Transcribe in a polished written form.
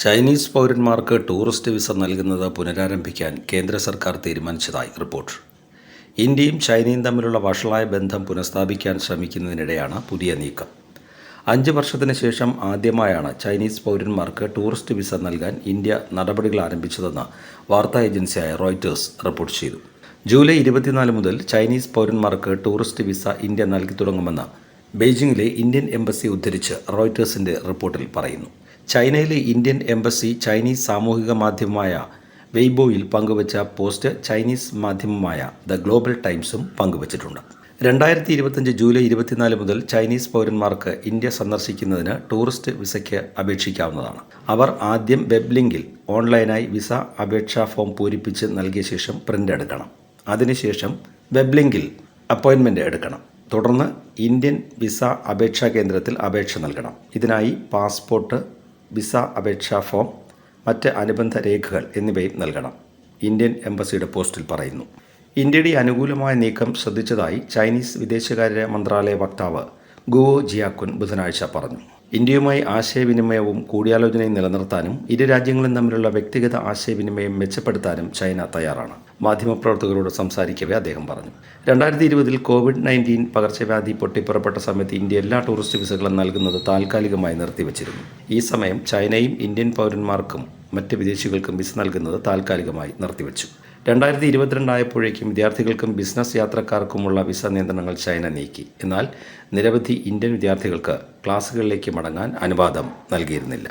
Chinese പൗരന്മാർക്ക് tourist visa നൽകുന്നത് പുനരാരംഭിക്കാൻ കേന്ദ്ര സർക്കാർ തീരുമാനിച്ചതായി റിപ്പോർട്ട്. ഇന്ത്യയും ചൈനയും തമ്മിലുള്ള വഷളായ ബന്ധം പുനഃസ്ഥാപിക്കാൻ ശ്രമിക്കുന്നതിനിടെയാണ് പുതിയ നീക്കം. 5 വർഷത്തിന് ശേഷം ആദ്യമായാണ് ചൈനീസ് പൗരന്മാർക്ക് ടൂറിസ്റ്റ് വിസ നൽകാൻ ഇന്ത്യ നടപടികൾ ആരംഭിച്ചതെന്ന് വാർത്താ ഏജൻസിയായ റോയിറ്റേഴ്സ് റിപ്പോർട്ട് ചെയ്തു. ജൂലൈ 24 മുതൽ ചൈനീസ് പൗരന്മാർക്ക് ടൂറിസ്റ്റ് വിസ ഇന്ത്യ നൽകി തുടങ്ങുമെന്ന് ബെയ്ജിങ്ങിലെ ഇന്ത്യൻ എംബസി ഉദ്ധരിച്ച് റോയിറ്റേഴ്സിൻ്റെ റിപ്പോർട്ടിൽ പറയുന്നു. ചൈനയിലെ ഇന്ത്യൻ എംബസി ചൈനീസ് സാമൂഹിക മാധ്യമമായ വെയ്ബോയിൽ പങ്കുവച്ച പോസ്റ്റ് ചൈനീസ് മാധ്യമമായ ദ ഗ്ലോബൽ ടൈംസും പങ്കുവച്ചിട്ടുണ്ട്. 2025 ജൂലൈ 24 മുതൽ ചൈനീസ് പൗരന്മാർക്ക് ഇന്ത്യ സന്ദർശിക്കുന്നതിന് ടൂറിസ്റ്റ് വിസയ്ക്ക് അപേക്ഷിക്കാവുന്നതാണ്. അവർ ആദ്യം വെബ് ലിങ്കിൽ ഓൺലൈനായി വിസ അപേക്ഷാ ഫോം പൂരിപ്പിച്ച് നൽകിയ ശേഷം പ്രിൻ്റ് എടുക്കണം. അതിനുശേഷം വെബ് ലിങ്കിൽ അപ്പോയിൻമെൻറ്റ് എടുക്കണം. തുടർന്ന് ഇന്ത്യൻ വിസ അപേക്ഷാ കേന്ദ്രത്തിൽ അപേക്ഷ നൽകണം. ഇതിനായി പാസ്പോർട്ട്, വിസ അപേക്ഷാ ഫോം, മറ്റ് അനുബന്ധ രേഖകൾ എന്നിവയും നൽകണം, ഇന്ത്യൻ എംബസിയുടെ പോസ്റ്റിൽ പറയുന്നു. ഇന്ത്യയുടെ അനുകൂലമായ നീക്കം ശ്രദ്ധിച്ചതായി ചൈനീസ് വിദേശകാര്യ മന്ത്രാലയ വക്താവ് ഗുവോ ജിയാക്കുൻ ബുധനാഴ്ച പറഞ്ഞു. ഇന്ത്യയുമായി ആശയവിനിമയവും കൂടിയാലോചനയും നിലനിർത്താനും ഇരു രാജ്യങ്ങളും തമ്മിലുള്ള വ്യക്തിഗത ആശയവിനിമയം മെച്ചപ്പെടുത്താനും ചൈന തയ്യാറാണ്. മാധ്യമപ്രവർത്തകരോട് സംസാരിക്കവേ അദ്ദേഹം പറഞ്ഞു. 2020 COVID-19 പകർച്ചവ്യാധി പൊട്ടിപ്പുറപ്പെട്ട സമയത്ത് ഇന്ത്യ എല്ലാ ടൂറിസ്റ്റ് വിസകളും നൽകുന്നത് താൽക്കാലികമായി നിർത്തിവച്ചിരുന്നു. ഈ സമയം ചൈനയും ഇന്ത്യൻ പൗരന്മാർക്കും മറ്റ് വിദേശികൾക്കും വിസ നൽകുന്നത് താൽക്കാലികമായി നിർത്തിവച്ചു. 2022 ആയപ്പോഴേക്കും വിദ്യാർത്ഥികൾക്കും ബിസിനസ് യാത്രക്കാർക്കുമുള്ള വിസ നിയന്ത്രണങ്ങൾ ചൈന നീക്കി. എന്നാൽ നിരവധി ഇന്ത്യൻ വിദ്യാർത്ഥികൾക്ക് ക്ലാസുകളിലേക്ക് മടങ്ങാൻ അനുവാദം നൽകിയിരുന്നില്ല.